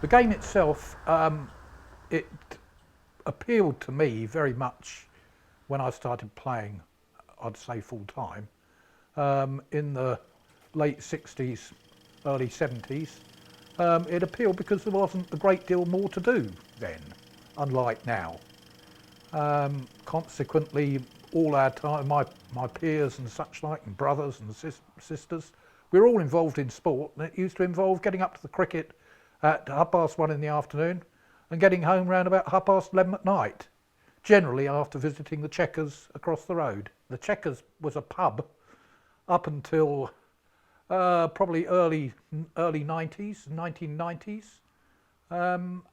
The game itself, it appealed to me very much when I started playing, I'd say full time, in the late 60s, early 70s. It appealed because there wasn't a great deal more to do then, unlike now. Consequently, all our time, my peers and such like, and brothers and sisters, we were all involved in sport, and it used to involve getting up to the cricket at 1:30 in the afternoon and getting home round about 11:30 at night, generally after visiting the Checkers across the road. The Checkers was a pub up until probably early 90s, 1990s,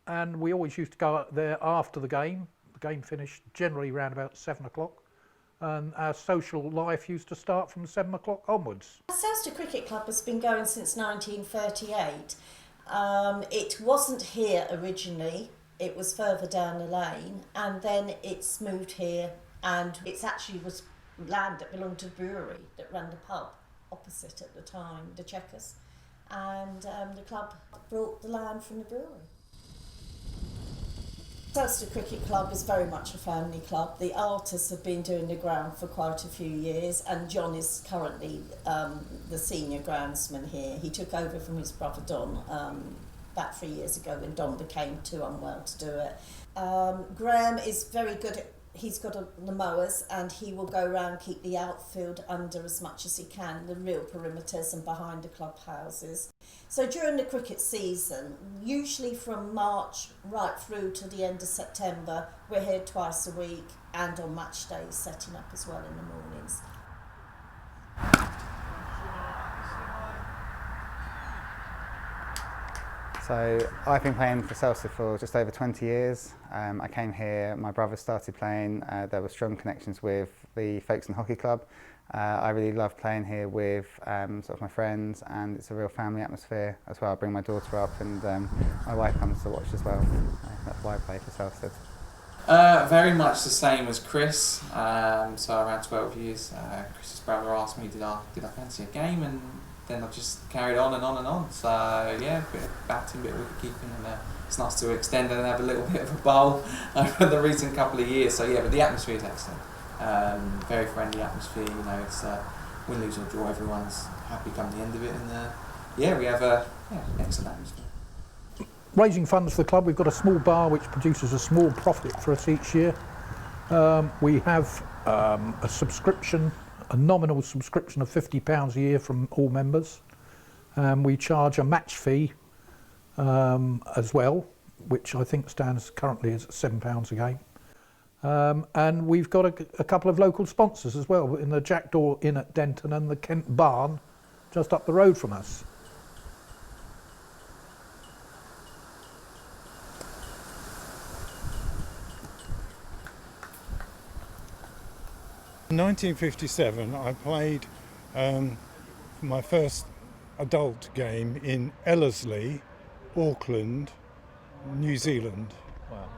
and we always used to go out there after the game. The game finished generally around about 7 o'clock, and our social life used to start from 7 o'clock onwards. Selsted Cricket Club has been going since 1938. It wasn't here originally, it was further down the lane, and then it's moved here, and it actually was land that belonged to the brewery that ran the pub opposite at the time, the Checkers, and the club brought the land from the brewery. Selsted Cricket Club is very much a family club. The artists have been doing the ground for quite a few years, and John is currently the senior groundsman here. He took over from his brother Don about 3 years ago when Don became too unwell to do it. Graham is very good at, he's got the mowers, and he will go around, keep the outfield under as much as he can, the real perimeters and behind the clubhouses. So during the cricket season, usually from March right through to the end of September, we're here twice a week, and on match days setting up as well in the mornings. So I've been playing for Selsted for just over 20 years. I came here, my brother started playing, there were strong connections with the Folkestone Hockey Club. I really love playing here with sort of my friends, and it's a real family atmosphere as well. I bring my daughter up, and my wife comes to watch as well. That's why I play for Selsted. Very much the same as Chris. So around 12 years, Chris's brother asked me, did I fancy a game, and then I've just carried on and on and on. So yeah, a bit of batting, a bit of wicket keeping, and it's nice to extend and have a little bit of a bowl over the recent couple of years. So yeah, but the atmosphere is excellent. Very friendly atmosphere. You know, it's win, lose or draw, everyone's happy come the end of it, and yeah, we have a excellent atmosphere. Raising funds for the club, we've got a small bar which produces a small profit for us each year. We have a subscription, a nominal subscription of £50 a year from all members. We charge a match fee as well, which I think stands currently as £7 a game. And we've got a couple of local sponsors as well, in the Jackdaw Inn at Denton and the Kent Barn just up the road from us. In 1957, I played my first adult game in Ellerslie, Auckland, New Zealand. Wow.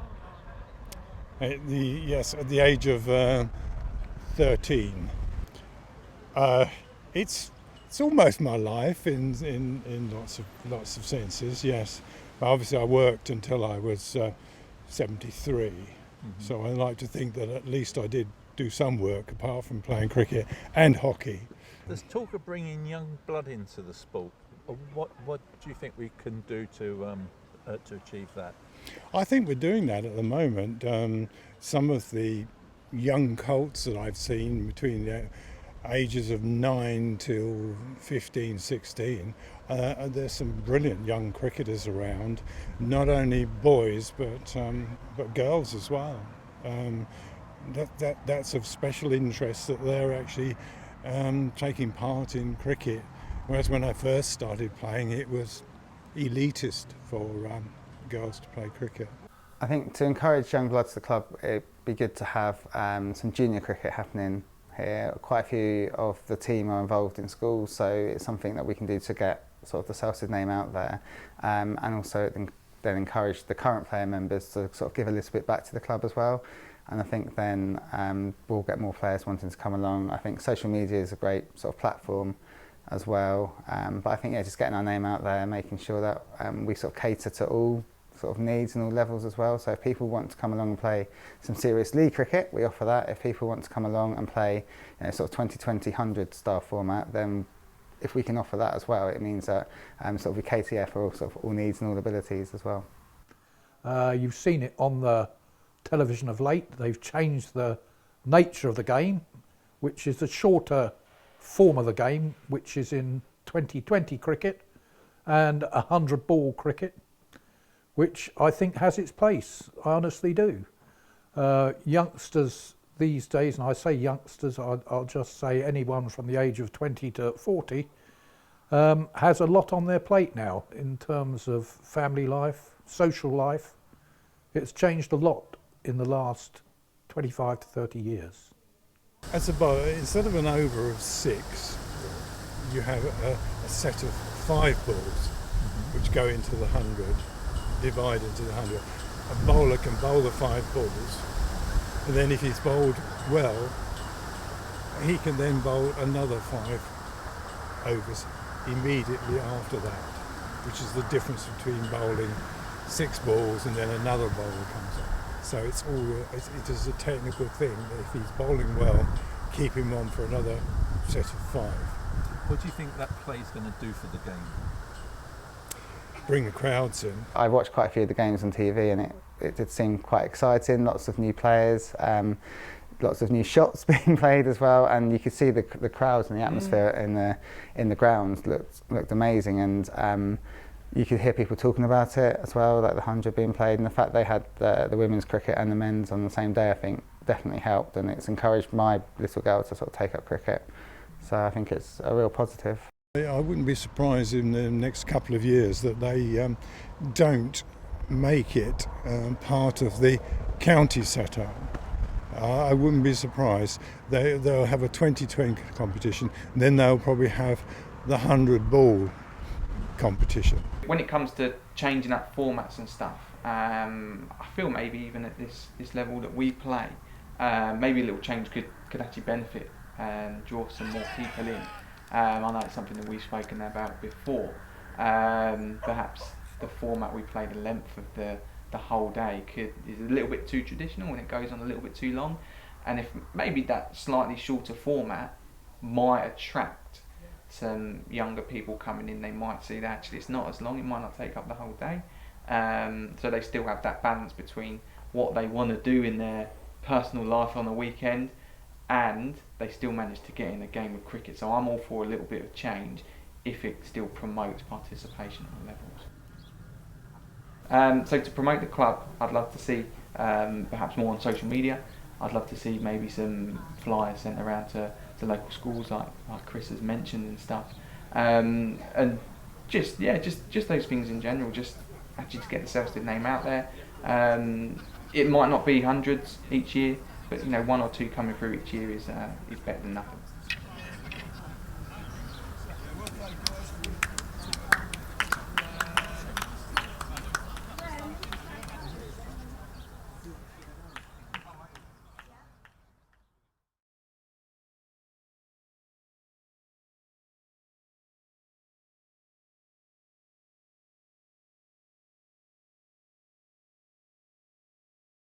At the age of 13. It's almost my life in lots of senses. Yes, but obviously I worked until I was 73. Mm-hmm. So I like to think that at least I did do some work apart from playing cricket and hockey. There's talk of bringing young blood into the sport. What do you think we can do to achieve that? I think we're doing that at the moment. Some of the young colts that I've seen between the ages of 9 till 15, 16, there's some brilliant young cricketers around, not only boys but girls as well. That's of special interest that they're actually taking part in cricket, whereas when I first started playing it was elitist for girls to play cricket. I think to encourage young blood to the club, it'd be good to have some junior cricket happening here. Quite a few of the team are involved in schools, so it's something that we can do to get sort of the Selsted name out there, and also then encourage the current player members to sort of give a little bit back to the club as well. And I think then we'll get more players wanting to come along. I think social media is a great sort of platform as well. But I think just getting our name out there, making sure that we sort of cater to all sort of needs and all levels as well. So if people want to come along and play some serious league cricket, we offer that. If people want to come along and play sort of 20-20 100 style format, then if we can offer that as well, it means that sort of we cater for all, sort of all needs and all abilities as well. You've seen it on the television of late. They've changed the nature of the game, which is a shorter form of the game, which is in 20-20 cricket and 100 ball cricket, which I think has its place. I honestly do. Youngsters these days, and I say youngsters, I'll just say anyone from the age of 20 to 40, has a lot on their plate now in terms of family life, social life. It's changed a lot in the last 25 to 30 years. As a bowler, instead of an over of 6, you have a set of 5 balls which go into the 100, divide into the 100. A bowler can bowl the 5 balls, and then if he's bowled well, he can then bowl another 5 overs immediately after that, which is the difference between bowling 6 balls and then another bowler comes on. So it is a technical thing. If he's bowling well, keep him on for another set of 5. What do you think that play's going to do for the game? Bring the crowds in. I watched quite a few of the games on TV, and it did seem quite exciting. Lots of new players, lots of new shots being played as well, and you could see the crowds and the atmosphere in the grounds looked amazing, and you could hear people talking about it as well, like the 100 being played, and the fact they had the women's cricket and the men's on the same day, I think definitely helped, and it's encouraged my little girl to sort of take up cricket. So I think it's a real positive. I wouldn't be surprised in the next couple of years that they don't make it part of the county setup. I wouldn't be surprised. They'll have a 20-20 competition, and then they'll probably have the 100 ball competition. When it comes to changing up formats and stuff, I feel maybe even at this level that we play, maybe a little change could actually benefit and draw some more people in. I know it's something that we've spoken about before. Perhaps the format we play, the length of the whole day is a little bit too traditional and it goes on a little bit too long. And if maybe that slightly shorter format might attract some younger people coming in, they might see that actually it's not as long, it might not take up the whole day. So they still have that balance between what they want to do in their personal life on the weekend, and they still manage to get in a game of cricket. So I'm all for a little bit of change if it still promotes participation at all levels. So to promote the club, I'd love to see perhaps more on social media. I'd love to see maybe some flyers sent around to local schools like Chris has mentioned and stuff. And just those things in general, just actually to get the Selsted name out there. It might not be hundreds each year, but 1 or 2 coming through each year is better than nothing.